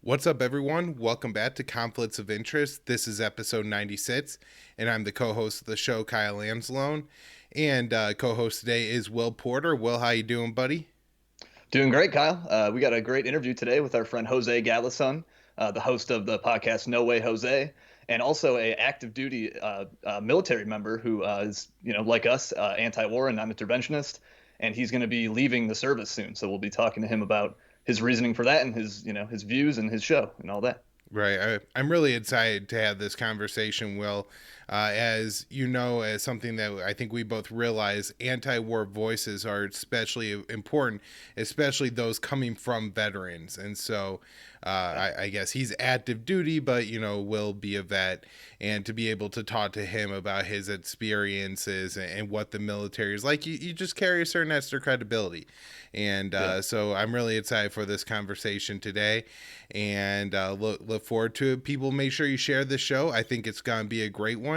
What's up, everyone? Welcome back to Conflicts of Interest. This is episode 96, and I'm the co-host of the show, Kyle Anzalone. And co-host today is Will Porter. Will, how you doing, buddy? Doing great, Kyle. We got a great interview today with our friend Jose Galison, the host of the podcast No Way Jose, and also a active duty military member who is, like us, anti-war and non-interventionist, and he's going to be leaving the service soon. So we'll be talking to him about his reasoning for that and his views and his show and all that. Right. I'm really excited to have this conversation, Will. As you know, as something that I think we both realize, anti-war voices are especially important, especially those coming from veterans. And so I guess he's active duty, but, will be a vet. And to be able to talk to him about his experiences and what the military is like, you just carry a certain extra credibility. And so I'm really excited for this conversation today, and look forward to it. People, make sure you share this show. I think it's going to be a great one.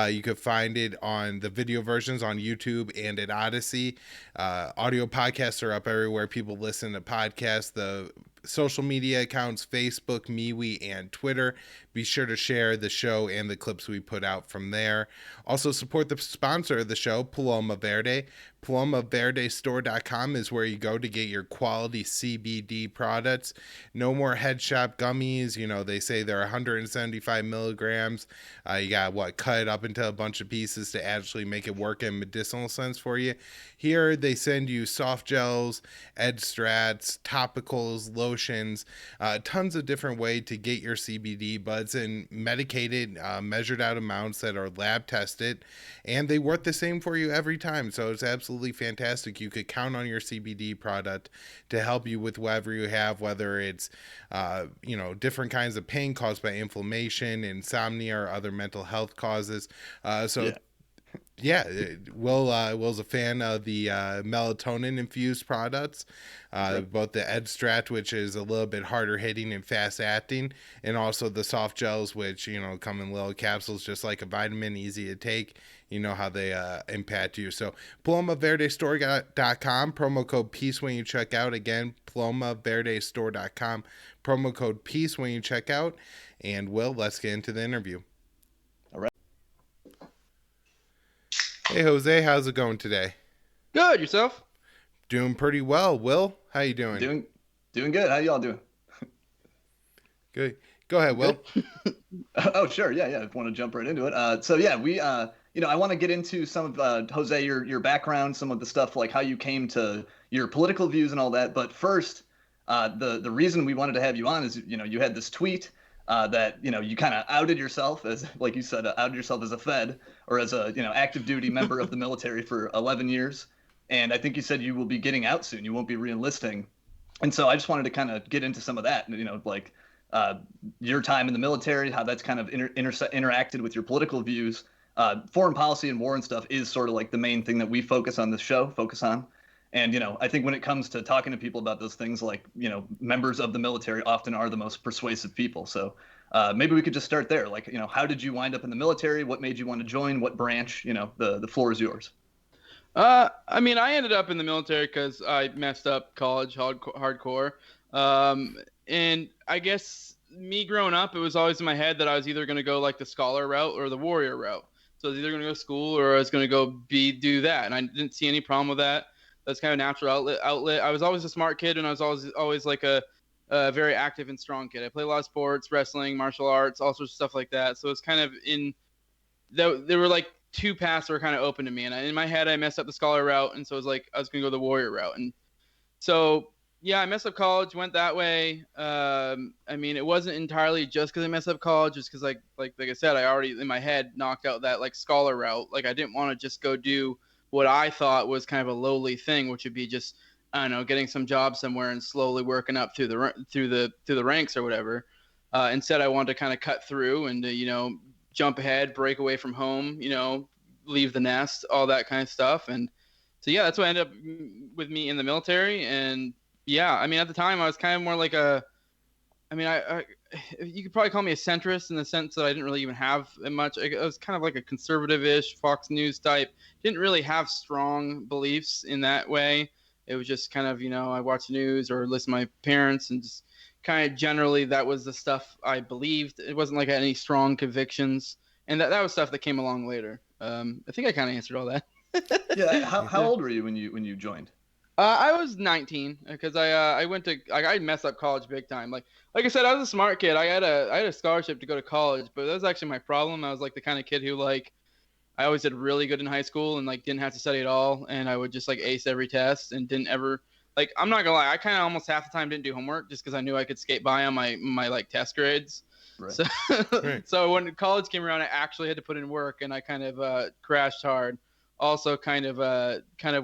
You could find it on the video versions on YouTube and at Odysee. Audio podcasts are up everywhere people listen to podcasts. The social media accounts, Facebook, MeWe, and Twitter. Be sure to share the show and the clips we put out from there. Also support the sponsor of the show, Paloma Verde. PalomaVerdeStore.com is where you go to get your quality CBD products. No more head shop gummies. They say they're 175 milligrams. You got cut it up into a bunch of pieces to actually make it work in medicinal sense for you. Here they send you soft gels, extracts, topicals, lotions, tons of different ways to get your CBD buds in medicated, measured out amounts that are lab tested, and they work the same for you every time. So it's absolutely fantastic. You could count on your CBD product to help you with whatever you have, whether it's different kinds of pain caused by inflammation, insomnia, or other mental health causes. Will's a fan of the melatonin infused products, both the extract, which is a little bit harder hitting and fast acting, and also the soft gels, which come in little capsules just like a vitamin, easy to take. You know how they impact you. So PalomaVerdeStore.com, promo code PEACE when you check out. Again, PalomaVerdeStore.com, promo code PEACE when you check out. And Will, let's get into the interview. All right. Hey, Jose, how's it going today? Good, yourself? Doing pretty well. Will, how you doing? Doing good. How y'all doing? Good. Go ahead, Will. Oh, sure. Yeah. I want to jump right into it. I want to get into some of Jose, your background, some of the stuff like how you came to your political views and all that. But first, the reason we wanted to have you on is you had this tweet that you kind of outed yourself as, like you said, outed yourself as a Fed or as a active duty member of the military for 11 years, and I think you said you will be getting out soon. You won't be re-enlisting, and so I just wanted to kind of get into some of that. Your time in the military, how that's kind of interacted with your political views. Foreign policy and war and stuff is sort of like the main thing that we focus on. And, I think when it comes to talking to people about those things, like, members of the military often are the most persuasive people. So maybe we could just start there. Like, how did you wind up in the military? What made you want to join? What branch? The floor is yours. I ended up in the military because I messed up college hardcore. And I guess me growing up, it was always in my head that I was either going to go like the scholar route or the warrior route. So I was either going to go to school or I was going to go do that. And I didn't see any problem with that. That's kind of a natural outlet. I was always a smart kid, and I was always like a very active and strong kid. I played a lot of sports, wrestling, martial arts, all sorts of stuff like that. So it's kind of there were like two paths that were kind of open to me. And in my head, I messed up the scholar route, and so it was like I was going to go the warrior route. And so I messed up college, went that way. It wasn't entirely just because I messed up college, just because like I said, I already in my head knocked out that like scholar route. Like I didn't want to just go do what I thought was kind of a lowly thing, which would be just, I don't know, getting some job somewhere and slowly working up through the ranks or whatever. Instead, I wanted to kind of cut through and jump ahead, break away from home, leave the nest, all that kind of stuff. And so that's what ended up with me in the military. And at the time I was kind of more like you could probably call me a centrist in the sense that I didn't really even have much. I was kind of like a conservative-ish Fox News type. Didn't really have strong beliefs in that way. It was just kind of, I watched the news or listened to my parents, and just kind of generally that was the stuff I believed. It wasn't like I had any strong convictions, and that was stuff that came along later. I think I kind of answered all that. Yeah. How old were you when you joined? I was 19 because I went to I messed up college big time. Like I said, I was a smart kid. I had a scholarship to go to college, but that was actually my problem. I was like the kind of kid who like I always did really good in high school and like didn't have to study at all, and I would just like ace every test and didn't ever like, I'm not gonna lie, I kind of almost half the time didn't do homework just because I knew I could skate by on my like test grades. Right. So Right. so when college came around, I actually had to put in work, and I kind of crashed hard. Also kind of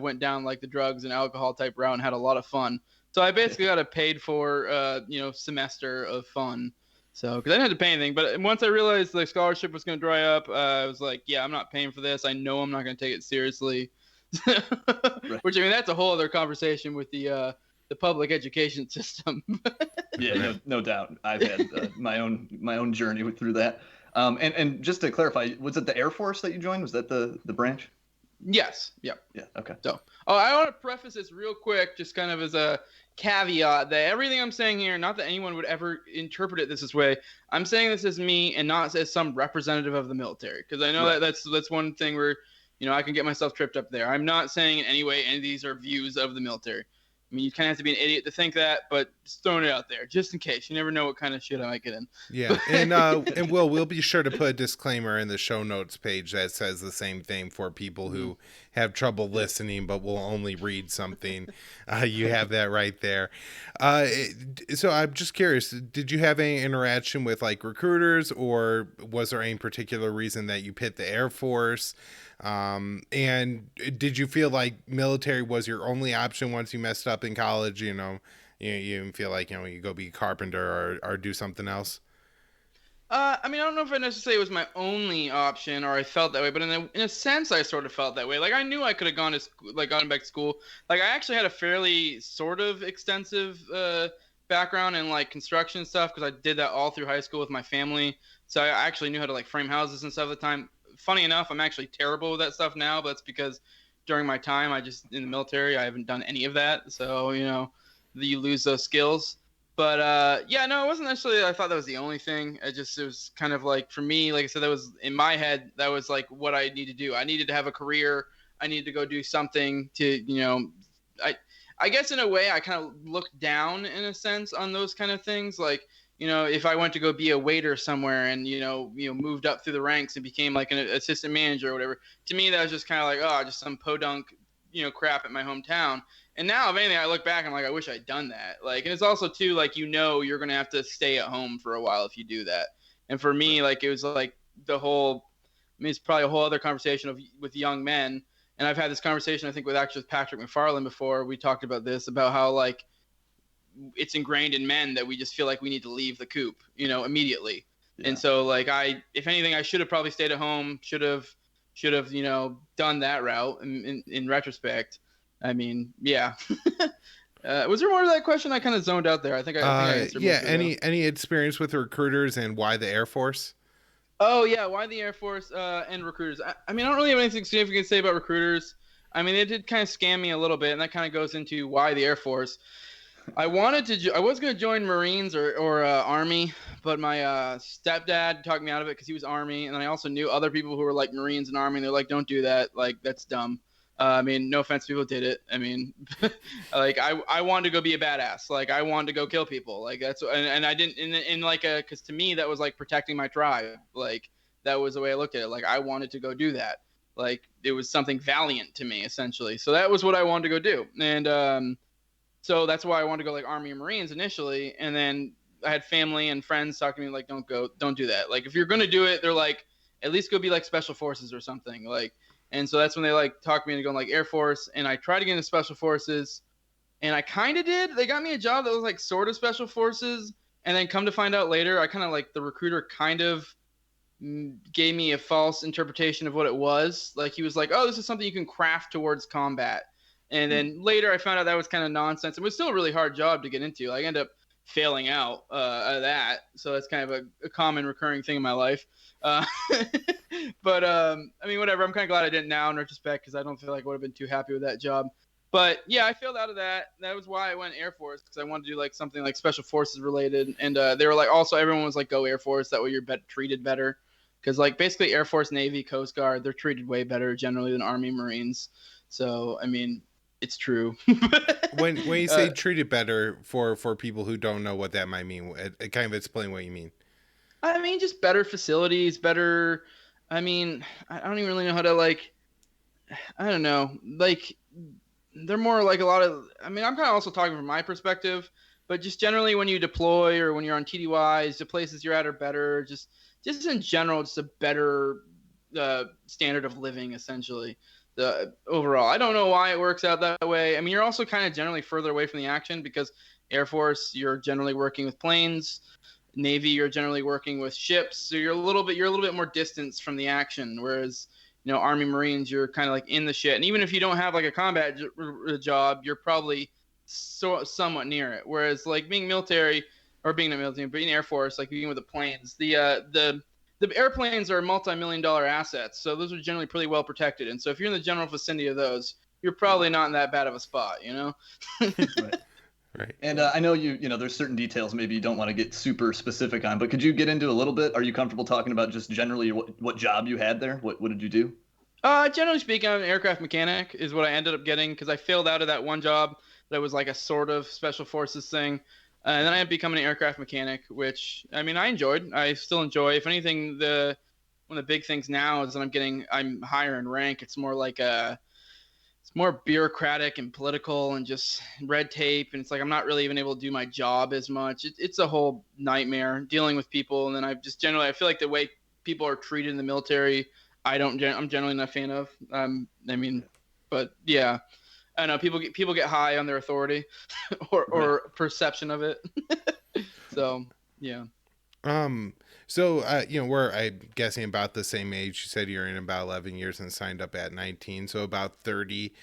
went down like the drugs and alcohol type route and had a lot of fun. So I basically got a paid for semester of fun. So because I didn't have to pay anything, but once I realized the scholarship was going to dry up, I was like, yeah, I'm not paying for this. I know I'm not going to take it seriously. Right. Which, I mean, that's a whole other conversation with the public education system. Yeah, no doubt. I've had my own journey through that. And just to clarify, was it the Air Force that you joined? Was that the branch? Yes. Yep. Yeah. Okay. So, I want to preface this real quick, just kind of as a caveat that everything I'm saying here, not that anyone would ever interpret it this way. I'm saying this as me and not as some representative of the military, because I know Right. that's one thing where, I can get myself tripped up there. I'm not saying in any way any of these are views of the military. I mean, you kind of have to be an idiot to think that, but just throwing it out there just in case. You never know what kind of shit I might get in. Yeah, and we'll be sure to put a disclaimer in the show notes page that says the same thing for people who have trouble listening but will only read something. You have that right there. So I'm just curious, did you have any interaction with like recruiters, or was there any particular reason that you picked the Air Force? And did you feel like military was your only option once you messed up in college? You didn't feel like, you go be a carpenter or do something else? I mean, I don't know if I necessarily it was my only option or I felt that way, but in a sense, I sort of felt that way. Like I knew I could have gone to gone back to school. Like I actually had a fairly sort of extensive background in like construction stuff because I did that all through high school with my family. So I actually knew how to like frame houses and stuff at the time. Funny enough, I'm actually terrible with that stuff now, but it's because during my time, in the military, I haven't done any of that. So, you lose those skills. But yeah, no, it wasn't necessarily, I thought that was the only thing. It was kind of like, for me, like I said, that was in my head, that was like what I need to do. I needed to have a career. I needed to go do something to, I guess in a way I kind of looked down in a sense on those kind of things. Like, if I went to go be a waiter somewhere and, moved up through the ranks and became like an assistant manager or whatever, to me, that was just kind of like, oh, just some podunk, crap at my hometown. And now, if anything, I look back and I'm like, I wish I'd done that. Like, and it's also too, like, you're going to have to stay at home for a while if you do that. And for me, like, it was like it's probably a whole other conversation with young men. And I've had this conversation, I think, with Patrick McFarland before. We talked about this, about how, like, it's ingrained in men that we just feel like we need to leave the coop, immediately. Yeah. And so, like, if anything, I should have probably stayed at home, should have, done that route in retrospect. I mean, yeah. Was there more to that question? I kind of zoned out there. I think I answered. Yeah. Any experience with recruiters and why the Air Force? Oh yeah, why the Air Force and recruiters? I mean, I don't really have anything significant to say about recruiters. I mean, they did kind of scam me a little bit, and that kind of goes into why the Air Force. I was going to join Marines or Army, but my stepdad talked me out of it because he was Army, and then I also knew other people who were like Marines and Army, and they're like, don't do that. Like, that's dumb. I mean, no offense, people did it. I mean, like I wanted to go be a badass. Like I wanted to go kill people. Like that's and I didn't in like because to me that was like protecting my tribe. Like that was the way I looked at it. Like I wanted to go do that. Like it was something valiant to me essentially. So that was what I wanted to go do. And so that's why I wanted to go like Army and Marines initially. And then I had family and friends talking to me like, don't do that. Like if you're gonna do it, they're like, at least go be like Special Forces or something. Like. And so that's when they like talked me into going like Air Force, and I tried to get into Special Forces, and I kind of did. They got me a job that was like sort of Special Forces, and then come to find out later, I kind of like the recruiter kind of gave me a false interpretation of what it was. Like he was like, oh, this is something you can craft towards combat. And then later I found out that was kind of nonsense. It was still a really hard job to get into. Like, I ended up failing out of that. So that's kind of a common recurring thing in my life. But I mean, whatever. I'm kind of glad I didn't now in retrospect because I don't feel like I would have been too happy with that job. But yeah, I failed out of that. That was why I went Air Force, because I wanted to do like something like special forces related. And they were like, also everyone was like, go Air Force. That way you're treated better. Because like basically Air Force, Navy, Coast Guard, they're treated way better generally than Army, Marines. So I mean, it's true. When you say treated better, for people who don't know what that might mean, kind of explain what you mean. I mean, just better facilities, better. I mean, I don't even really know how to like. I don't know, like they're more like a lot of. I mean, I'm kind of also talking from my perspective, but just generally when you deploy or when you're on TDYs, the places you're at are better. Just in general, just a better standard of living, essentially. The overall, I don't know why it works out that way. I mean, you're also kind of generally further away from the action because Air Force, you're generally working with planes. Navy, you're generally working with ships, so you're a little bit more distance from the action. Whereas, Army, Marines, you're kind of like in the shit, and even if you don't have like a combat job, you're probably somewhat near it. Whereas, like being military, or being not military, being Air Force, like being with the planes, the airplanes are multi-million-dollar assets, so those are generally pretty well protected. And so if you're in the general vicinity of those, you're probably not in that bad of a spot, Right. Right. And I know there's certain details maybe you don't want to get super specific on, but could you get into a little bit? Are you comfortable talking about just generally what job you had there? What did you do? Generally speaking, I'm an aircraft mechanic is what I ended up getting because I failed out of that one job that was like a sort of special forces thing. And then I ended up becoming an aircraft mechanic, which, I mean, I enjoyed. I still enjoy. If anything, one of the big things now is that I'm higher in rank. It's more like it's more bureaucratic and political and just red tape. And it's like I'm not really even able to do my job as much. It's a whole nightmare dealing with people. And then I feel like the way people are treated in the military, I'm generally not a fan of. I mean, but yeah, I know people get high on their authority or perception of it. So yeah. So we're, I'm guessing, about the same age. You said you're in about 11 years and signed up at 19, so about 30.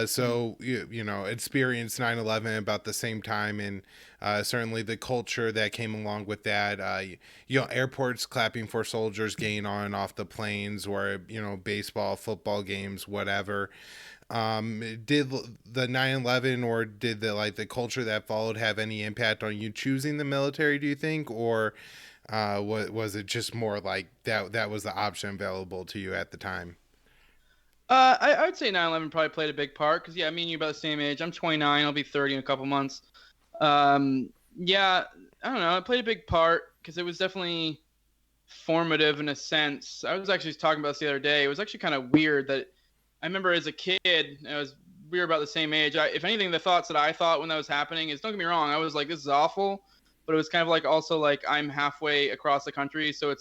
So experienced 9/11 about the same time, and certainly the culture that came along with that. Airports clapping for soldiers getting on and off the planes, or baseball, football games, whatever. Did the 9/11 or did the culture that followed have any impact on you choosing the military, do you think, or was it just more like that was the option available to you at the time? I would say 9/11 probably played a big part because, yeah, me and you about the same age. I'm 29. I'll be 30 in a couple months. Yeah, I don't know. It played a big part because it was definitely formative in a sense. I was actually talking about this the other day. It was actually kind of weird that I remember as a kid, we were about the same age. If anything, the thoughts that I thought when that was happening is, don't get me wrong, I was like, this is awful. But it was kind of like also like I'm halfway across the country. So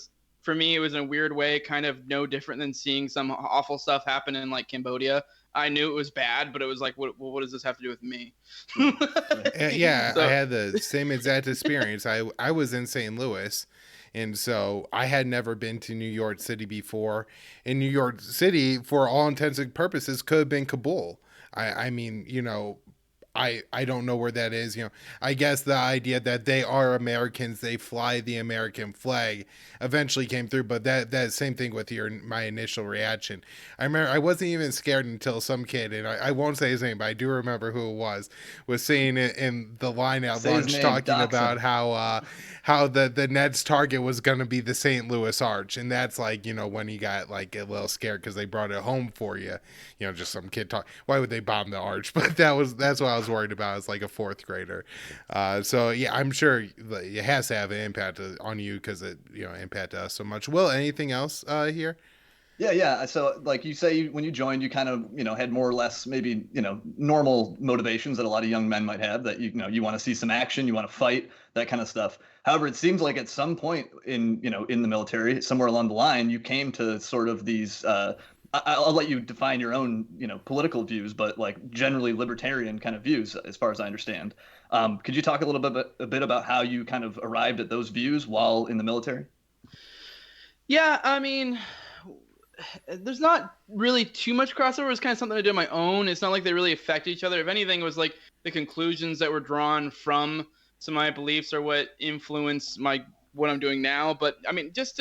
for me, it was in a weird way kind of no different than seeing some awful stuff happen in like Cambodia. I knew it was bad, but it was like, what does this have to do with me? Yeah, I had the same exact experience. I was in St. Louis, and so I had never been to New York City before. And New York City, for all intents and purposes, could have been Kabul. I mean, I don't know where that is. I guess the idea that they are Americans, they fly the American flag, eventually came through. But that same thing with my initial reaction. I remember I wasn't even scared until some kid, and I won't say his name, but I do remember who it was saying it in the line at lunch, talking about how the Nets target was going to be the St. Louis Arch, and that's like when he got like a little scared because they brought it home for you. Just some kid talk. Why would they bomb the Arch? But that's what I was worried about as like a fourth grader. So yeah, I'm sure it has to have an impact on you because it impacted us so much. Will, anything else here? Yeah. So like you say, when you joined, you kind of, had more or less maybe, normal motivations that a lot of young men might have, that, you want to see some action, you want to fight, that kind of stuff. However, it seems like at some point in the military, somewhere along the line, you came to sort of these, I'll let you define your own, political views, but like generally libertarian kind of views, as far as I understand. Could you talk a bit about how you kind of arrived at those views while in the military? Yeah, I mean, there's not really too much crossover. It's kind of something I did on my own. It's not like they really affect each other. If anything, it was like the conclusions that were drawn from some of my beliefs are what influence what I'm doing now. But I mean, just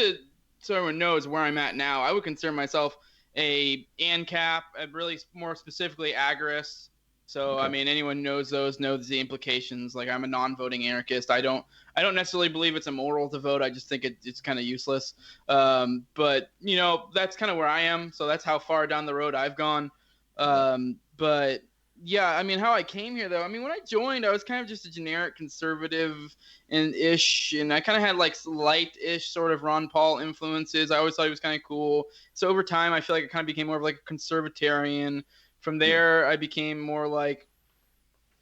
so everyone knows where I'm at now, I would consider myself a ANCAP, really more specifically agorist. So, Okay. I mean, anyone who knows those knows the implications. Like, I'm a non-voting anarchist. I don't necessarily believe it's immoral to vote. I just think it's kind of useless. But you know, that's kind of where I am. So that's how far down the road I've gone. But yeah, I mean, how I came here though. I mean, when I joined, I was kind of just a generic conservative and I kind of had like light-ish sort of Ron Paul influences. I always thought he was kind of cool. So over time, I feel like I kind of became more of like a conservatarian. From there, I became more like,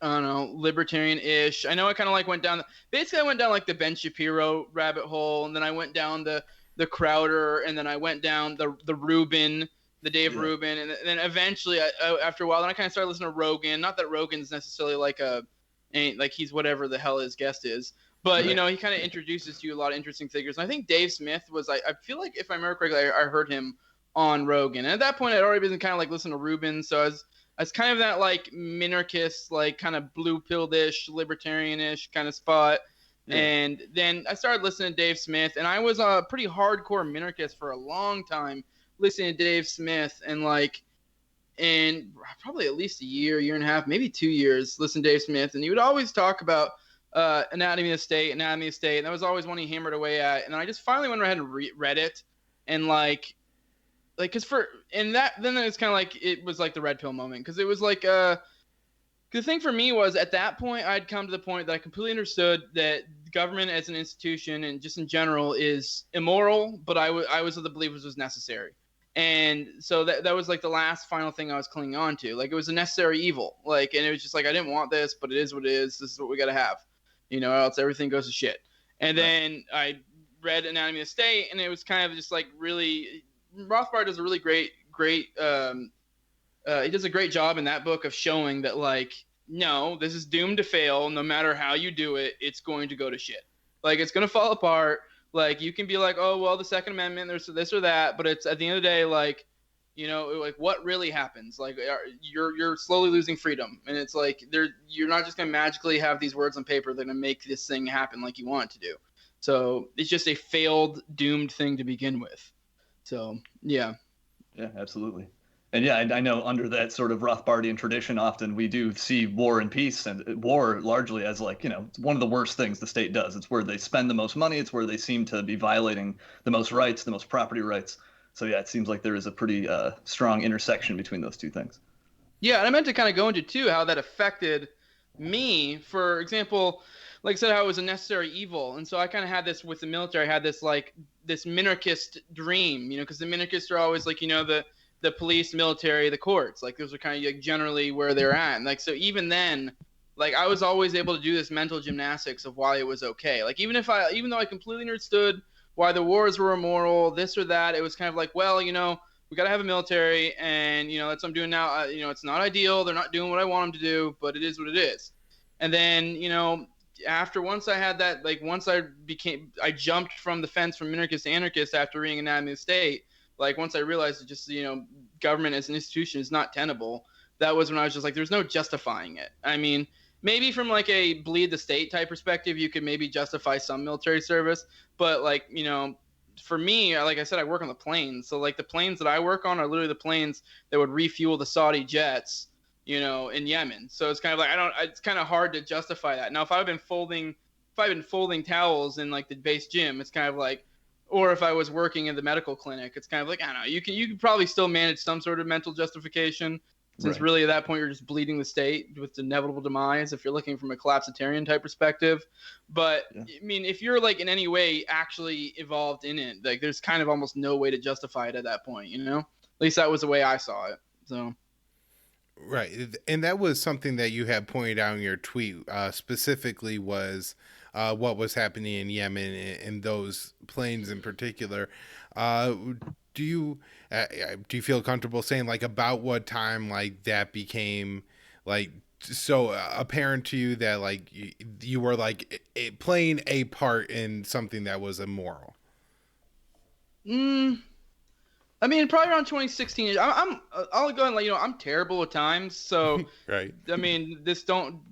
I don't know, libertarian-ish. I know I kind of like went down. Basically, I went down like the Ben Shapiro rabbit hole, and then I went down the Crowder, and then I went down the Rubin, the Dave Rubin, and then eventually, after a while, then I kind of started listening to Rogan. Not that Rogan's necessarily like he's whatever the hell his guest is. But, you know, he kind of introduces you a lot of interesting figures. And I think Dave Smith was, I feel like if I remember correctly, I heard him on Rogan. And at that point, I'd already been kind of like listening to Rubin. So I was kind of that like minarchist, like kind of blue pilled-ish, libertarian-ish kind of spot. Yeah. And then I started listening to Dave Smith. And I was a pretty hardcore minarchist for a long time, listening to Dave Smith and probably at least a year and a half, maybe 2 years, listen to Dave Smith. And he would always talk about anatomy of the state. And that was always one he hammered away at. And then I just finally went ahead and read it. And then it's kind of like, it was like the red pill moment. Cause it was like, the thing for me was at that point, I'd come to the point that I completely understood that government as an institution and just in general is immoral, but I was of the belief it was necessary. And so that was like the last final thing I was clinging on to. Like it was a necessary evil. Like, and it was just like, I didn't want this, but it is what it is. This is what we got to have, you know, or else everything goes to shit. And then I read Anatomy of the State, and it was kind of just like really, Rothbard does a really great, he does a great job in that book of showing that like, no, this is doomed to fail. No matter how you do it, it's going to go to shit. Like it's going to fall apart. Like you can be like, oh, well, the Second Amendment, there's this or that. But it's at the end of the day, like, you know, like what really happens? Like you're slowly losing freedom. And it's like you're not just going to magically have these words on paper that are going to make this thing happen like you want it to do. So it's just a failed, doomed thing to begin with. So, yeah. Yeah, absolutely. And yeah, I know under that sort of Rothbardian tradition, often we do see war and peace and war largely as like, you know, one of the worst things the state does. It's where they spend the most money. It's where they seem to be violating the most rights, the most property rights. So yeah, it seems like there is a pretty strong intersection between those two things. Yeah, and I meant to kind of go into too how that affected me. For example, like I said, how it was a necessary evil. And so I kind of had this with the military. I had this like this minarchist dream, you know, because the minarchists are always like, you know, the police, military, the courts, like those are kind of like generally where they're at. And like, so even then, like I was always able to do this mental gymnastics of why it was okay. Like even though I completely understood why the wars were immoral, this or that, it was kind of like, well, you know, we got to have a military, and, you know, that's what I'm doing now. You know, it's not ideal. They're not doing what I want them to do, but it is what it is. And then, you know, once I had that, like once I jumped from the fence from minarchist to anarchist after reading Anatomy of the State. Like once I realized that just, you know, government as an institution is not tenable, that was when I was just like, there's no justifying it. I mean, maybe from like a bleed the state type perspective, you could maybe justify some military service, but like, you know, for me, like I said, I work on the planes. So like the planes that I work on are literally the planes that would refuel the Saudi jets, you know, in Yemen. So it's kind of like, it's kind of hard to justify that. Now, if I've been folding towels in like the base gym, it's kind of like, or if I was working in the medical clinic, it's kind of like, I don't know, you can probably still manage some sort of mental justification, since really at that point you're just bleeding the state with inevitable demise if you're looking from a collapsitarian type perspective. But yeah. I mean, if you're like in any way actually involved in it, like there's kind of almost no way to justify it at that point, you know? At least that was the way I saw it. So. Right. And that was something that you had pointed out in your tweet, specifically was what was happening in Yemen and those planes in particular. Do you feel comfortable saying like about what time like that became like so apparent to you that like you were like playing a part in something that was immoral? I mean, probably around 2016. I'll go and let you know I'm terrible at times. So right. I mean,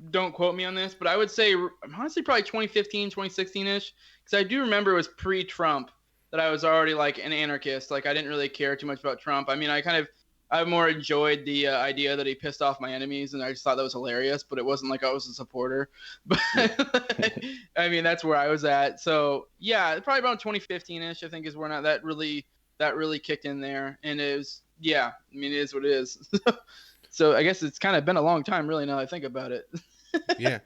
don't quote me on this, but I would say honestly probably 2015, 2016ish, because I do remember it was pre-Trump that I was already like an anarchist. Like I didn't really care too much about Trump. I mean, I kind of I more enjoyed the idea that he pissed off my enemies, and I just thought that was hilarious. But it wasn't like I was a supporter. But I mean, that's where I was at. So yeah, probably around 2015ish, I think, is when that really kicked in there. And it was, yeah, I mean, it is what it is. So I guess it's kind of been a long time, really, now that I think about it. Yeah.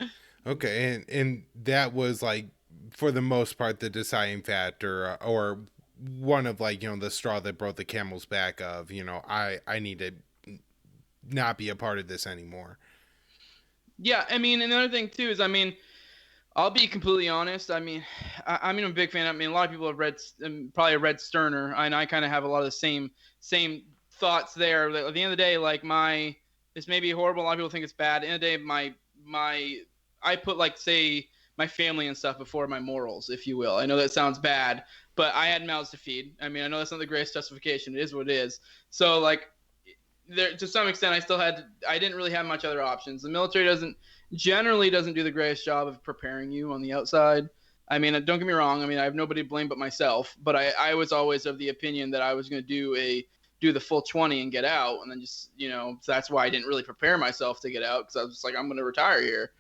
Okay. And that was like, for the most part, the deciding factor, or one of, like, the straw that broke the camel's back of, I need to not be a part of this anymore. Yeah. I mean, another thing too is, I mean, I'll be completely honest. I mean, I'm a big fan. I mean, a lot of people have probably read Sterner, and I kind of have a lot of the same thoughts there. At the end of the day, like, this may be horrible. A lot of people think it's bad. At the end of the day, I put, like, say, my family and stuff before my morals, if you will. I know that sounds bad, but I had mouths to feed. I mean, I know that's not the greatest justification. It is what it is. So, like, there, to some extent, I didn't really have much other options. The military generally doesn't do the greatest job of preparing you on the outside. I mean, don't get me wrong. I mean, I have nobody to blame but myself, but I was always of the opinion that I was going to do the full 20 and get out. And then just, so that's why I didn't really prepare myself to get out, because I was just like, I'm going to retire here.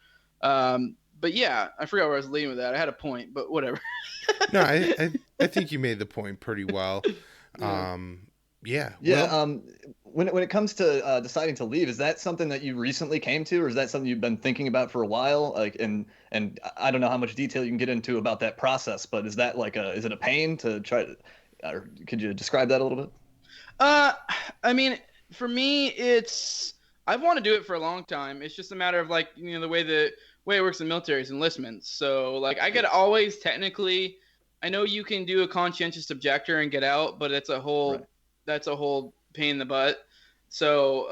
But yeah, I forgot where I was leading with that. I had a point, but whatever. No, I think you made the point pretty well. Yeah. When it comes to deciding to leave, is that something that you recently came to, or is that something you've been thinking about for a while? Like, and I don't know how much detail you can get into about that process, but is that is it a pain to try to, or could you describe that a little bit? I mean, for me, I've wanted to do it for a long time. It's just a matter of, like, the way it works in the military is enlistments. So, like, I could always technically, I know you can do a conscientious objector and get out, but it's a whole pain in the butt. So,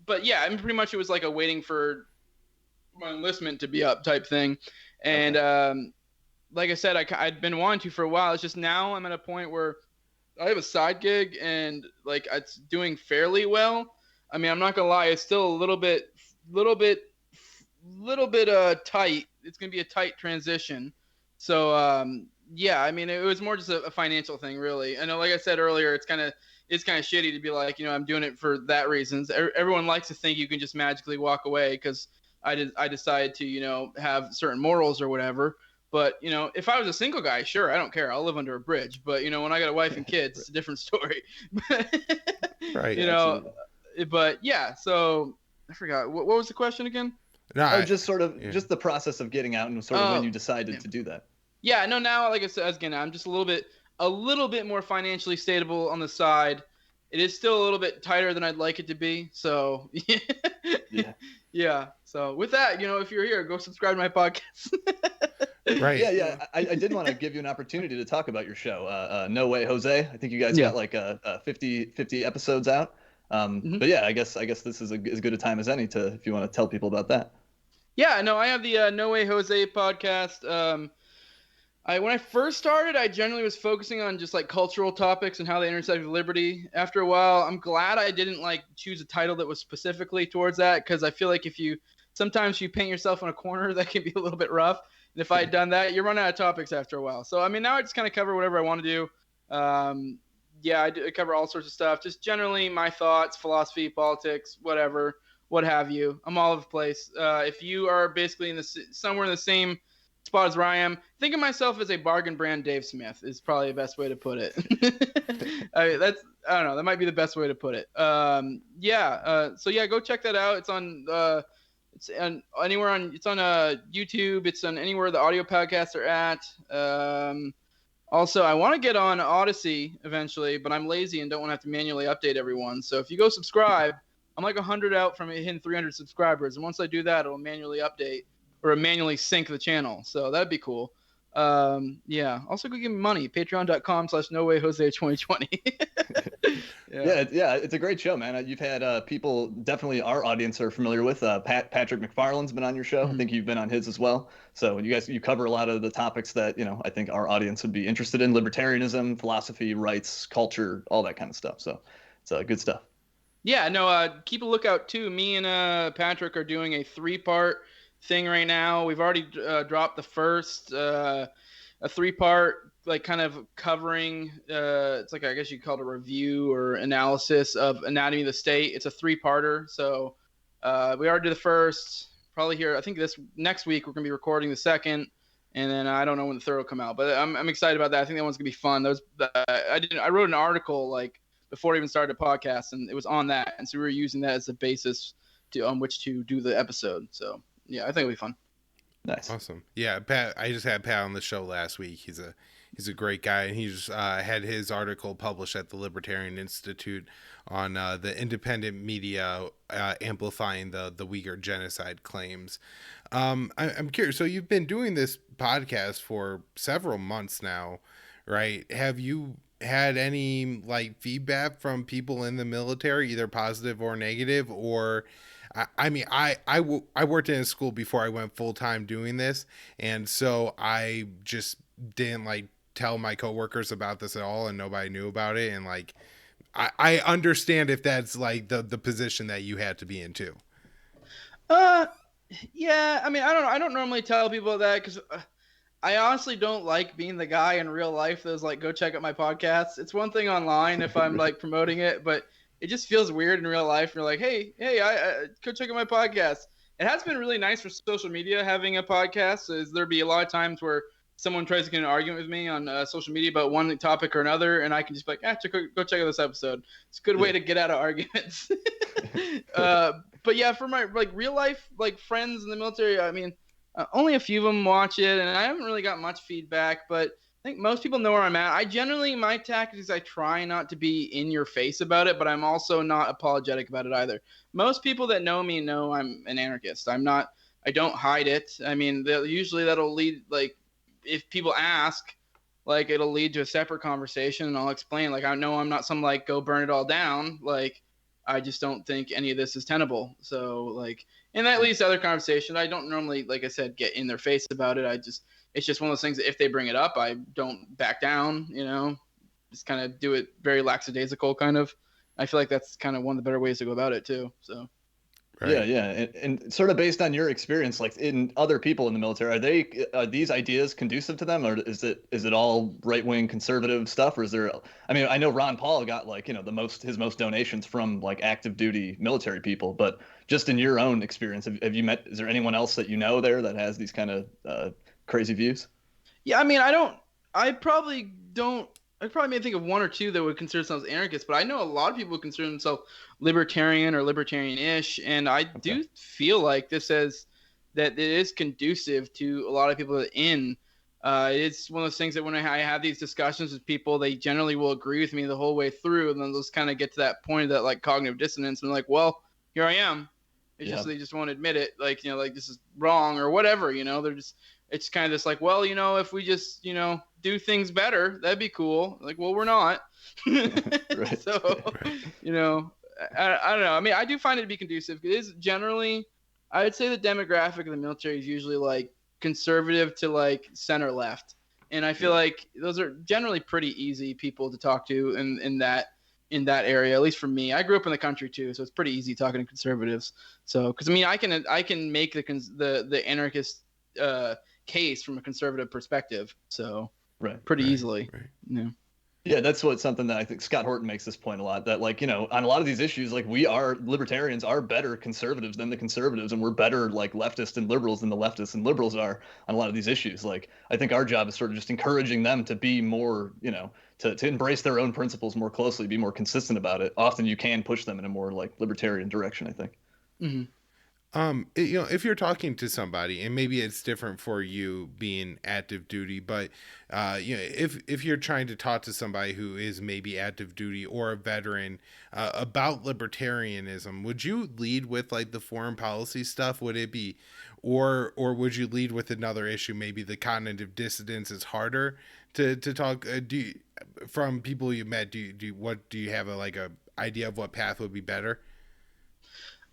but yeah, I mean, pretty much it was like a waiting for my enlistment to be up type thing. And, like I said, I'd been wanting to for a while. It's just now I'm at a point where I have a side gig, and, like, it's doing fairly well. I mean, I'm not gonna lie, it's still a little bit tight. It's gonna be a tight transition. So, yeah, I mean, it was more just a financial thing, really. I know, like I said earlier, it's kind of shitty to be like, I'm doing it for that reasons. Everyone likes to think you can just magically walk away because I decided to, have certain morals or whatever. But, if I was a single guy, sure, I don't care. I'll live under a bridge. But, when I got a wife and kids, it's a different story. Right. But yeah, so I forgot. What was the question again? No, just sort of just the process of getting out and sort of when you decided to do that. Yeah, no, now, like I said, again, I'm just a little bit more financially stable on the side. It is still a little bit tighter than I'd like it to be. So, yeah. Yeah. So with that, if you're here, go subscribe to my podcast. Right. Yeah. I did want to give you an opportunity to talk about your show. No Way, Jose. I think you guys got like 50 episodes out. But yeah, I guess this is as good a time as any if you want to tell people about that. Yeah, no, I have the No Way Jose podcast. When I first started, I generally was focusing on just, like, cultural topics and how they intersect with liberty. After a while, I'm glad I didn't, like, choose a title that was specifically towards that, because I feel like sometimes you paint yourself in a corner, that can be a little bit rough. And if I had done that, you run out of topics after a while. So, I mean, now I just kind of cover whatever I want to do. Yeah, I cover all sorts of stuff. Just generally my thoughts, philosophy, politics, whatever, what have you. I'm all over the place. If you are basically somewhere in the same spot as where I am, think of myself as a bargain brand Dave Smith is probably the best way to put it. I don't know. That might be the best way to put it. So yeah, go check that out. It's on anywhere it's on YouTube. It's on anywhere the audio podcasts are at. Also, I want to get on Odysee eventually, but I'm lazy and don't want to have to manually update everyone. So if you go subscribe, I'm like 100 out from hitting 300 subscribers. And once I do that, it'll manually update or manually sync the channel. So that'd be cool. Yeah. Also, go give me money. Patreon.com/NoWayJose2020. Yeah. It's a great show, man. You've had people, definitely our audience are familiar with. Patrick McFarland's been on your show. Mm-hmm. I think you've been on his as well. So you cover a lot of the topics that, I think our audience would be interested in: libertarianism, philosophy, rights, culture, all that kind of stuff. So it's good stuff. Yeah, no, keep a lookout too. Me and Patrick are doing a 3-part thing right now. We've already dropped the first, a 3-part like kind of covering. It's like I guess you call it a review or analysis of Anatomy of the State. It's a 3-parter. So we already did the first. Probably here. I think this next week we're gonna be recording the second, and then I don't know when the third will come out. But I'm excited about that. I think that one's gonna be fun. I wrote an article like before I even started a podcast, and it was on that, and so we were using that as a basis on which to do the episode. So yeah, I think it'll be fun. Nice. Awesome. Yeah, Pat. I just had Pat on the show last week. He's a great guy, and he just had his article published at the Libertarian Institute on the independent media amplifying the Uyghur genocide claims. I'm curious. So you've been doing this podcast for several months now, right? Have you had any like feedback from people in the military, either positive or negative, or I worked in a school before I went full time doing this, and so I just didn't like tell my coworkers about this at all, and nobody knew about it. And like, I understand if that's like the position that you had to be in too. Yeah. I mean, I don't normally tell people that because I honestly don't like being the guy in real life that's like, go check out my podcast. It's one thing online if I'm like promoting it, but it just feels weird in real life. You're like, hey, I go check out my podcast. It has been really nice for social media having a podcast. Is there be a lot of times where someone tries to get an argument with me on social media about one topic or another, and I can just be like, go check out this episode. It's a good way to get out of arguments. But yeah, for my like real life like friends in the military, I mean, only a few of them watch it, and I haven't really got much feedback, but I think most people know where I'm at. My tactic is I try not to be in your face about it, but I'm also not apologetic about it either. Most people that know me know I'm an anarchist. I don't hide it. I mean, usually that'll lead, like, if people ask, like, it'll lead to a separate conversation, and I'll explain, like, I know I'm not some, like, go burn it all down. Like, I just don't think any of this is tenable. So, like, and that leads to other conversation. I don't normally, like I said, get in their face about it. It's just one of those things that if they bring it up, I don't back down, just kind of do it very lackadaisical kind of. I feel like that's kind of one of the better ways to go about it too. So. Right. Yeah. And sort of based on your experience, like in other people in the military, are these ideas conducive to them, or is it all right-wing conservative stuff, or is there, I mean, I know Ron Paul got like, his most donations from like active duty military people, but just in your own experience, have you met, is there anyone else that you know there that has these kind of crazy views? Yeah. I mean, I probably may think of one or two that would consider themselves anarchists, but I know a lot of people who consider themselves libertarian or libertarian-ish, and I do feel like that it is conducive to a lot of people in. It's one of those things that when I have these discussions with people, they generally will agree with me the whole way through, and then they'll just kind of get to that point of that like cognitive dissonance, and like, well, here I am. It's just they just won't admit it, like like this is wrong or whatever. They're just. It's kind of this like, well, if we just, do things better, that'd be cool. Like, well, we're not. Right. So, I don't know. I mean, I do find it to be conducive. It is generally, I would say the demographic of the military is usually like conservative to like center left. And I feel like those are generally pretty easy people to talk to in that area, at least for me. I grew up in the country too, so it's pretty easy talking to conservatives. So, because I mean, I can make the anarchist case from a conservative perspective, so pretty easily. Right. Yeah, that's something that I think Scott Horton makes this point a lot, that like, on a lot of these issues, like libertarians are better conservatives than the conservatives, and we're better like leftists and liberals than the leftists and liberals are on a lot of these issues. Like, I think our job is sort of just encouraging them to be more, to embrace their own principles more closely, be more consistent about it. Often you can push them in a more like libertarian direction, I think. Mm-hmm. If you're talking to somebody, and maybe it's different for you being active duty, but if you're trying to talk to somebody who is maybe active duty or a veteran about libertarianism, would you lead with like the foreign policy stuff? Would it be, or would you lead with another issue? Maybe the cognitive dissonance is harder to talk. From people you met, do you have a idea of what path would be better?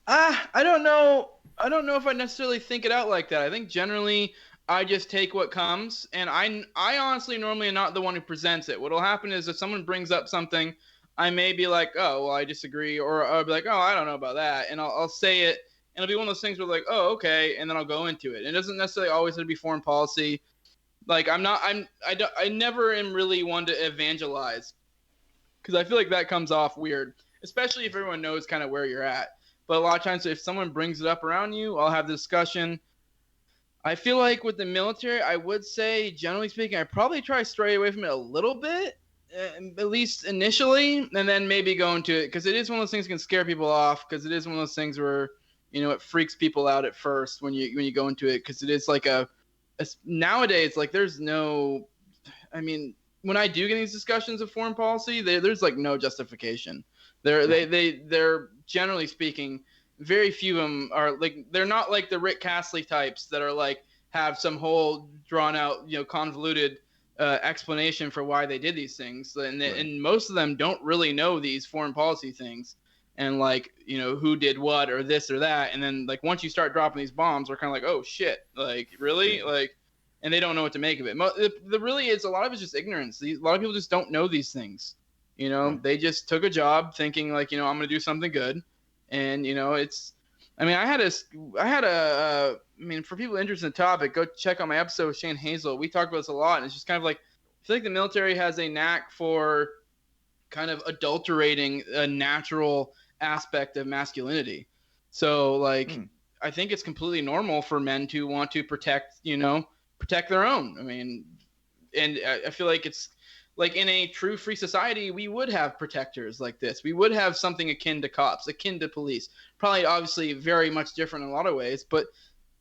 I don't know. I don't know if I necessarily think it out like that. I think generally I just take what comes, and I honestly normally am not the one who presents it. What'll happen is if someone brings up something, I may be like, oh, well, I disagree, or I'll be like, oh, I don't know about that, and I'll say it, and it'll be one of those things where like, oh, okay, and then I'll go into it. It doesn't necessarily always have to be foreign policy. Like I never am really one to evangelize, because I feel like that comes off weird, especially if everyone knows kind of where you're at. But a lot of times, if someone brings it up around you, I'll have the discussion. I feel like with the military, I would say, generally speaking, I probably try to stray away from it a little bit, at least initially, and then maybe go into it, because it is one of those things that can scare people off, because it is one of those things where, it freaks people out at first when you go into it, because it is like nowadays, like there's no, I mean, when I do get these discussions of foreign policy, there's like no justification. They're generally speaking, very few of them are like, they're not like the Rick Castley types that are like have some whole drawn out, convoluted explanation for why they did these things. And most of them don't really know these foreign policy things, and like, who did what or this or that. And then like once you start dropping these bombs, we're kind of like, oh shit, like really, like, and they don't know what to make of it. The really is, a lot of it's just ignorance. A lot of people just don't know these things. They just took a job thinking like, I'm going to do something good. And, it's, I mean, I mean, for people interested in the topic, go check out my episode with Shane Hazel. We talked about this a lot, and it's just kind of like, I feel like the military has a knack for kind of adulterating a natural aspect of masculinity. So like, I think it's completely normal for men to want to protect their own. I mean, and I feel like it's like in a true free society, we would have protectors like this. We would have something akin to cops, akin to police, probably obviously very much different in a lot of ways, but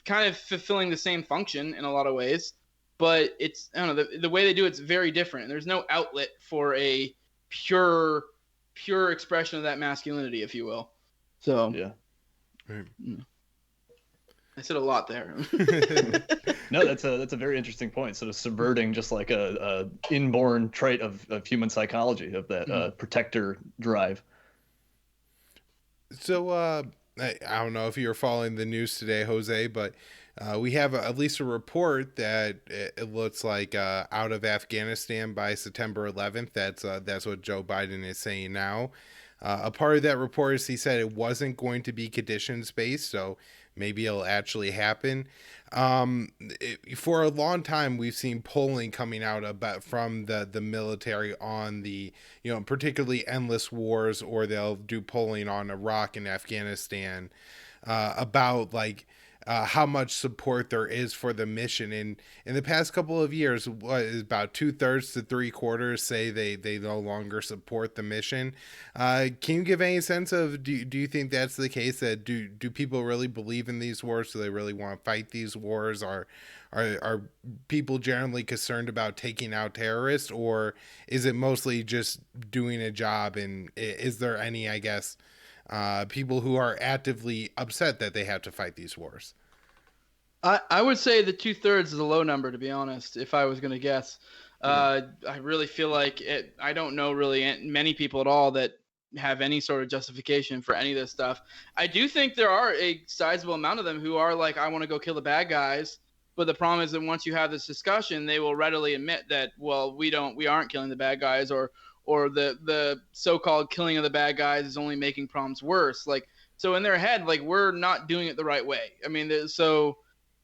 kind of fulfilling the same function in a lot of ways. But it's, I don't know, the way they do it's very different. There's no outlet for a pure expression of that masculinity, if you will. So yeah. Right. I said a lot there. No, that's a very interesting point. Sort of subverting just like a inborn trait of human psychology, of that protector drive. So I don't know if you're following the news today, Jose, but we have at least a report that it looks like out of Afghanistan by September 11th. That's what Joe Biden is saying now. A part of that report is he said it wasn't going to be conditions based, so maybe it'll actually happen. For a long time, we've seen polling coming out from the military on the, particularly endless wars, or they'll do polling on Iraq and Afghanistan about like how much support there is for the mission. And in the past couple of years, about 2/3 to 3/4 say they no longer support the mission. Can you give any sense of, do you think that's the case? That do people really believe in these wars? Do they really want to fight these wars? Are people generally concerned about taking out terrorists, or is it mostly just doing a job? And is there any, I guess, people who are actively upset that they have to fight these wars? I would say the 2/3 is a low number, to be honest, if I was going to guess. I really feel like I don't know really many people at all that have any sort of justification for any of this stuff. I do think there are a sizable amount of them who are like, I want to go kill the bad guys. But the problem is that once you have this discussion, they will readily admit that, well, we aren't killing the bad guys, or the so-called killing of the bad guys is only making problems worse. Like, so in their head, like, we're not doing it the right way. I mean, so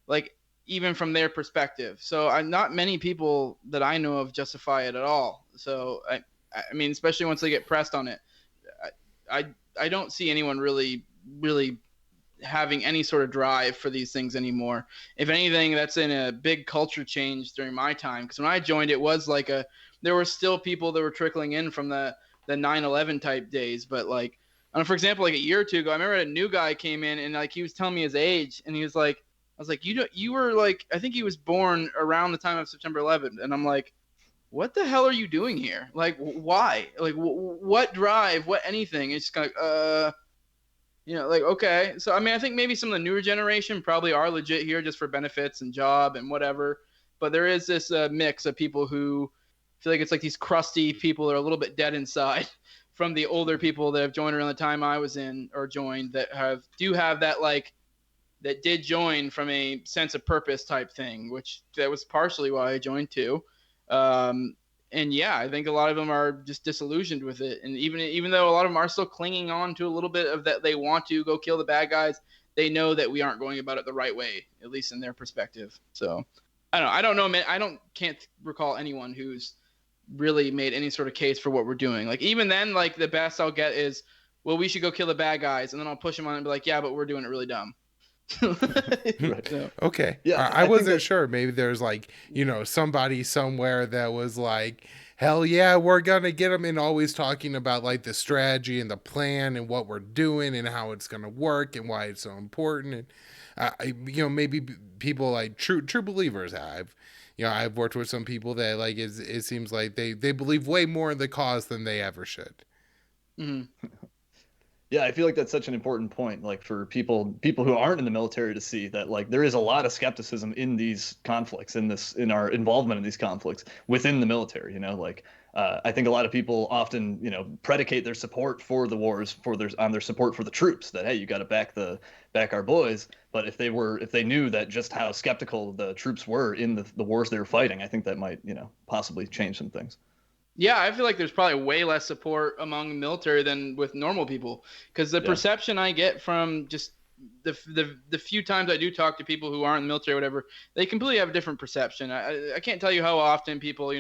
like, even from their perspective. So not many people that I know of justify it at all. So I mean, especially once they get pressed on it, I don't see anyone really having any sort of drive for these things anymore. If anything, that's in a big culture change during my time. Because when I joined, it was like there were still people that were trickling in from the 9/11 type days. But like, for example, like a year or two ago, I remember a new guy came in and like he was telling me his age, and he was like, I was like, you were like, I think he was born around the time of September 11th. And I'm like, what the hell are you doing here? Like, why? Like, what drive? What anything? It's just kind of, like, okay. So, I mean, I think maybe some of the newer generation probably are legit here just for benefits and job and whatever. But there is this mix of people who feel like it's like these crusty people that are a little bit dead inside from the older people that have joined around the time I was in, or joined, that do have that, like, that did join from a sense of purpose type thing, which that was partially why I joined too. And yeah, I think a lot of them are just disillusioned with it. And even though a lot of them are still clinging on to a little bit of that, they want to go kill the bad guys, they know that we aren't going about it the right way, at least in their perspective. So I don't know, man. Can't recall anyone who's really made any sort of case for what we're doing. Like even then, like the best I'll get is, well, we should go kill the bad guys, and then I'll push them on and be like, yeah, but we're doing it really dumb. Right. So, Okay. Yeah, I I think wasn't that sure. Maybe there's like, somebody somewhere that was like, hell yeah, we're going to get them, and always talking about like the strategy and the plan and what we're doing and how it's going to work and why it's so important. And, maybe people like true believers. I've worked with some people that like, it seems like they believe way more in the cause than they ever should. mm-hmm. Yeah, I feel like that's such an important point, like for people who aren't in the military to see that like there is a lot of skepticism in these conflicts, in our involvement in these conflicts within the military. Like I think a lot of people often predicate their support for the wars on their support for the troops. That hey, you got to back our boys. But if they knew that just how skeptical the troops were in the wars they were fighting, I think that might possibly change some things. Yeah, I feel like there's probably way less support among the military than with normal people, because the perception I get from just the few times I do talk to people who aren't in the military or whatever, they completely have a different perception. I can't tell you how often people,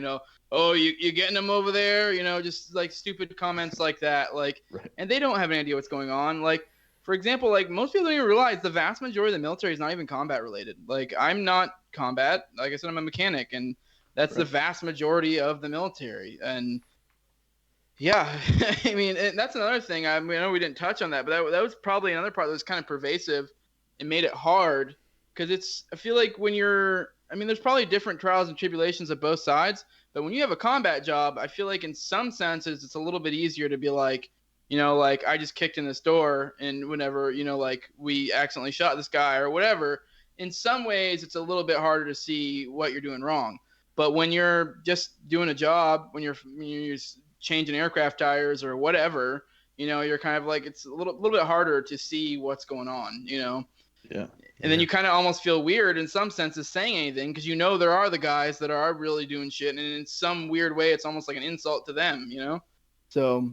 oh, you getting them over there, just like stupid comments like that, like, Right. And they don't have any idea what's going on. Like, for example, like most people don't even realize the vast majority of the military is not even combat related. Like, I'm not combat. Like I said, I'm a mechanic, and that's the vast majority of the military. And yeah, I mean, that's another thing. I know we didn't touch on that, but that was probably another part that was kind of pervasive and made it hard, because I feel like there's probably different trials and tribulations of both sides, but when you have a combat job, I feel like in some senses it's a little bit easier to be like, like I just kicked in this door and whenever, like we accidentally shot this guy or whatever. In some ways, it's a little bit harder to see what you're doing wrong. But when you're just doing a job, when you're changing aircraft tires or whatever, you're kind of like, it's a little bit harder to see what's going on, Yeah. And then you kind of almost feel weird in some senses saying anything, because there are the guys that are really doing shit, and in some weird way, it's almost like an insult to them, So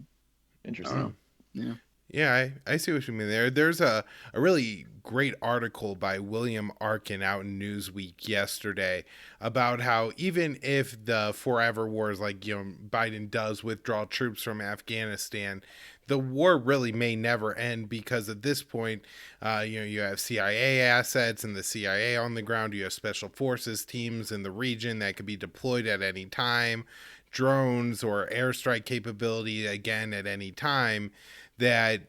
Interesting. Yeah. Yeah, I see what you mean there. There's a really great article by William Arkin out in Newsweek yesterday about how even if the forever wars, like, Biden does withdraw troops from Afghanistan, the war really may never end, because at this point, you have CIA assets and the CIA on the ground. You have special forces teams in the region that could be deployed at any time, drones or airstrike capability again at any time. That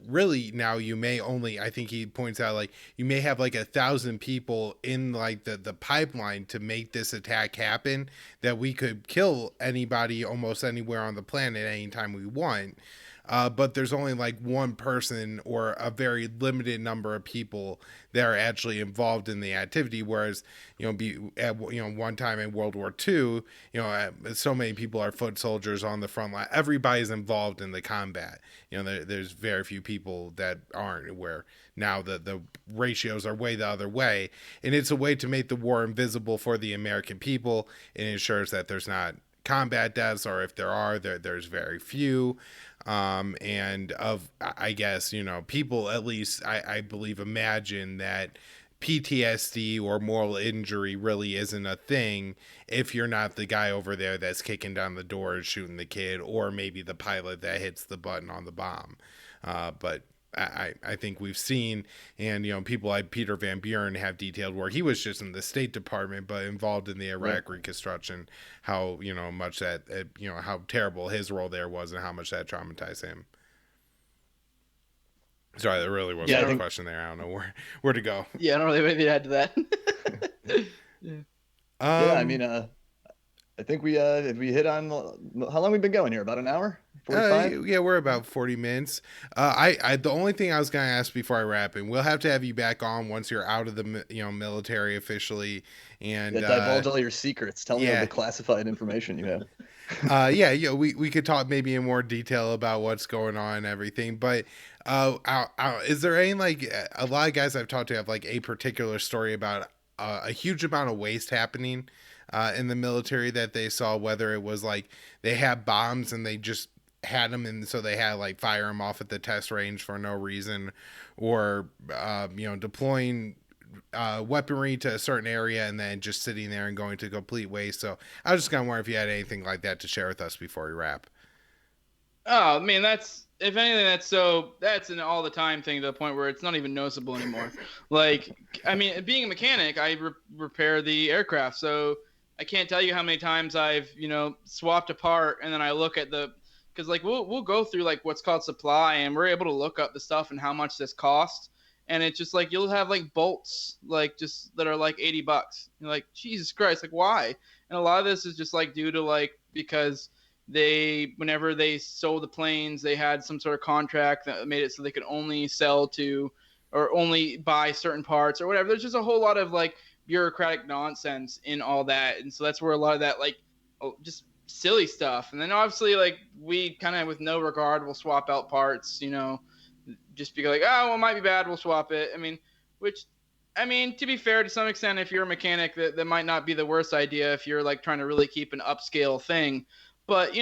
really now you may only, I think he points out, like you may have like 1,000 people in like the pipeline to make this attack happen, that we could kill anybody almost anywhere on the planet anytime we want. But there's only like one person or a very limited number of people that are actually involved in the activity. Whereas, one time in World War II, so many people are foot soldiers on the front line. Everybody's involved in the combat. There's very few people that aren't, where now the ratios are way the other way. And it's a way to make the war invisible for the American people. It ensures that there's not combat deaths, or if there are, there's very few. And I guess, people, at least I believe, imagine that PTSD or moral injury really isn't a thing if you're not the guy over there that's kicking down the door and shooting the kid, or maybe the pilot that hits the button on the bomb. But I think we've seen, and people like Peter Van Buren have detailed, where he was just in the State Department but involved in the Iraq reconstruction, how much that how terrible his role there was and how much that traumatized him. Sorry, that really wasn't a question there. I don't know where to go. Yeah, I don't really have anything to add to that. I mean, I think we hit on, how long we been going here? About an hour? 45? Yeah, we're about 40 minutes. The only thing I was going to ask before I wrap, and we'll have to have you back on once you're out of the military officially, and divulge all your secrets. Tell me all the classified information you have. We could talk maybe in more detail about what's going on and everything. But is there any, like, a lot of guys I've talked to have like a particular story about a huge amount of waste happening in the military that they saw, whether it was like they had bombs and they just had them, and so they had like fire them off at the test range for no reason, or deploying weaponry to a certain area and then just sitting there and going to complete waste. So I was just kind of wondering if you had anything like that to share with us before we wrap. Oh, man, if anything, that's an all the time thing to the point where it's not even noticeable anymore. Like, I mean, being a mechanic, I repair the aircraft. So I can't tell you how many times I've, swapped a part and then I look at because like we'll go through like what's called supply and we're able to look up the stuff and how much this costs. And it's just like, you'll have like bolts, like just that are like $80. You're like, Jesus Christ, like why? And a lot of this is just like due to like, because whenever they sold the planes, they had some sort of contract that made it so they could only sell to or only buy certain parts or whatever. There's just a whole lot of like bureaucratic nonsense in all that. And so that's where a lot of that like just silly stuff. And then obviously like we kind of with no regard will swap out parts, just be like, oh, well, it might be bad, we'll swap it. To be fair, to some extent, if you're a mechanic, that might not be the worst idea if you're like trying to really keep an upscale thing. But,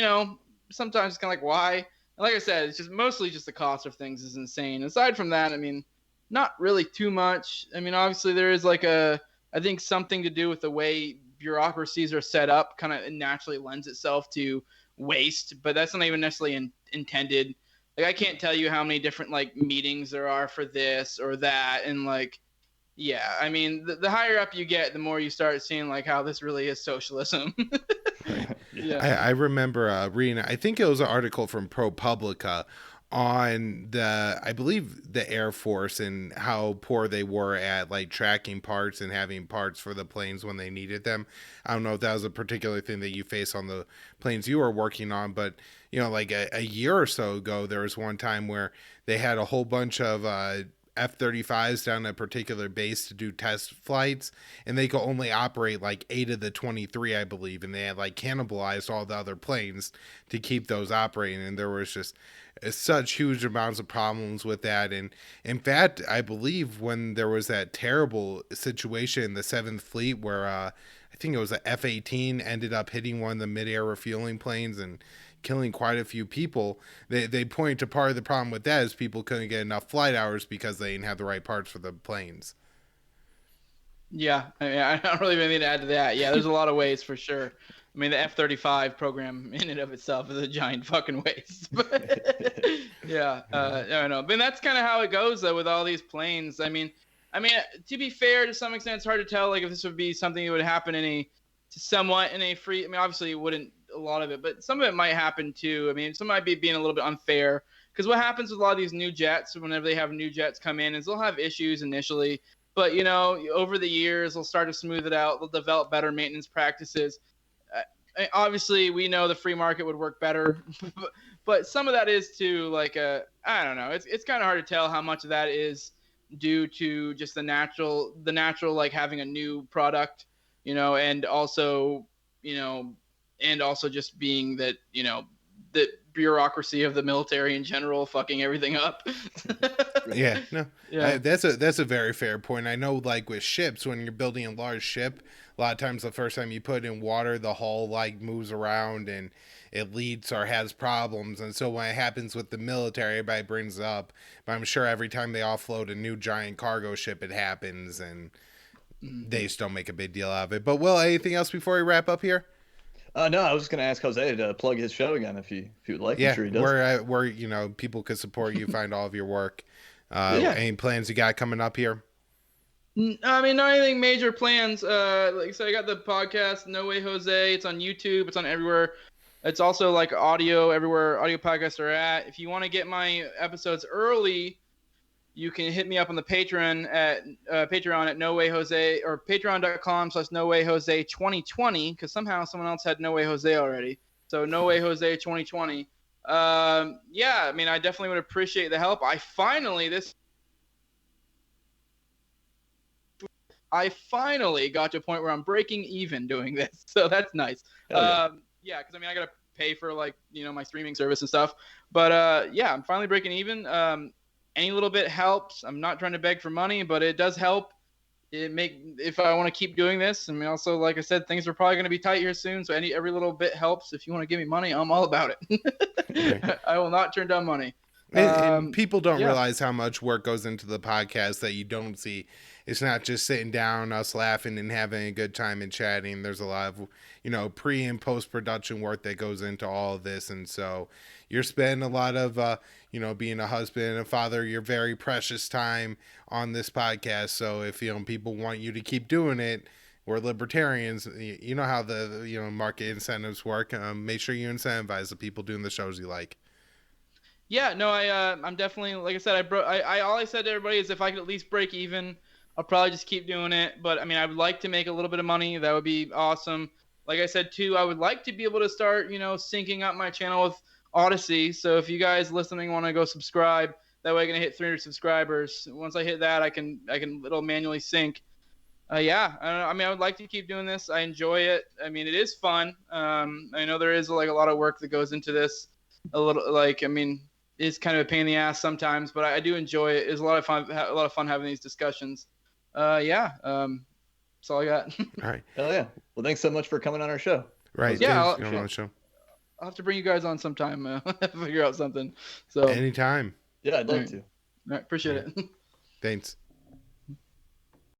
sometimes it's kind of like, why? And like I said, it's just mostly just the cost of things is insane. Aside from that, not really too much. Obviously there is like I think something to do with the way bureaucracies are set up kind of naturally lends itself to waste, but that's not even necessarily intended. Like, I can't tell you how many different like meetings there are for this or that. And like, yeah, the higher up you get, the more you start seeing like how this really is socialism. Yeah. I remember reading, I think it was an article from ProPublica on I believe the Air Force and how poor they were at like tracking parts and having parts for the planes when they needed them. I don't know if that was a particular thing that you face on the planes you were working on, but like a year or so ago, there was one time where they had a whole bunch of F-35s down a particular base to do test flights, and they could only operate like 8 of the 23, I believe, and they had like cannibalized all the other planes to keep those operating, and there was just such huge amounts of problems with that. And in fact, I believe when there was that terrible situation in the 7th Fleet where I think it was a F-18 ended up hitting one of the mid-air refueling planes and killing quite a few people, they point to part of the problem with that is people couldn't get enough flight hours because they didn't have the right parts for the planes. Yeah, I don't really have anything to add to that. Yeah, there's a lot of ways for sure. The F-35 program in and of itself is a giant fucking waste. But yeah, I don't know. But that's kind of how it goes though with all these planes. To be fair, to some extent, it's hard to tell like if this would be something that would happen somewhat in a free. Obviously it wouldn't. A lot of it, but some of it might happen too. Some might be being a little bit unfair because what happens with a lot of these new jets, whenever they have new jets come in, is they'll have issues initially, but over the years they'll start to smooth it out. They'll develop better maintenance practices. Obviously, we know the free market would work better, but some of that is too like I don't know. It's kind of hard to tell how much of that is due to just the natural like having a new product, and also just being that, the bureaucracy of the military in general fucking everything up. Yeah, no, yeah. That's a very fair point. I know like with ships, when you're building a large ship, a lot of times the first time you put it in water, the hull like moves around and it leaks or has problems. And so when it happens with the military, everybody brings it up. But I'm sure every time they offload a new giant cargo ship, it happens and they still make a big deal out of it. But Will, anything else before we wrap up here? No, I was just going to ask Jose to plug his show again if you would like. Yeah, I'm sure he does. where people could support you, find all of your work. Any plans you got coming up here? Not anything major plans. Like I said, I got the podcast No Way Jose. It's on YouTube. It's on everywhere. It's also like audio everywhere audio podcasts are at. If you want to get my episodes early, you can hit me up on the Patreon at No Way Jose or patreon.com/NoWayJose2020 because somehow someone else had No Way Jose already. So No Way Jose 2020. I definitely would appreciate the help. I finally got to a point where I'm breaking even doing this. So that's nice. Because I got to pay for my streaming service and stuff. But I'm finally breaking even. Any little bit helps. I'm not trying to beg for money, but it does help. If I want to keep doing this. Also, like I said, things are probably going to be tight here soon. So every little bit helps. If you want to give me money, I'm all about it. I will not turn down money. And people don't yeah. realize how much work goes into the podcast that you don't see. It's not just sitting down, us laughing and having a good time and chatting. There's a lot of, pre and post production work that goes into all of this. And so you're spending a lot of, being a husband and a father, your very precious time on this podcast. So if, people want you to keep doing it, we're libertarians. You know how the, market incentives work. Make sure you incentivize the people doing the shows you like. Yeah, no, I'm definitely, like I said, all I said to everybody is if I could at least break even, I'll probably just keep doing it. But I mean, I would like to make a little bit of money. That would be awesome. Like I said too, I would like to be able to start, syncing up my channel with Odysee. So if you guys listening want to go subscribe, that way I can hit 300 subscribers. Once I hit that, it'll manually sync. Yeah, I mean, I would like to keep doing this. I enjoy it. I mean, it is fun. I know there is like a lot of work that goes into this. It's kind of a pain in the ass sometimes, but I do enjoy it. It's a lot of fun having these discussions. That's all I got. All right. Hell yeah. Well, thanks so much for coming on our show. Right. Yeah, on the show. I'll have to bring you guys on sometime. Figure out something. So anytime. Yeah, I'd love to. All right, appreciate it. Thanks.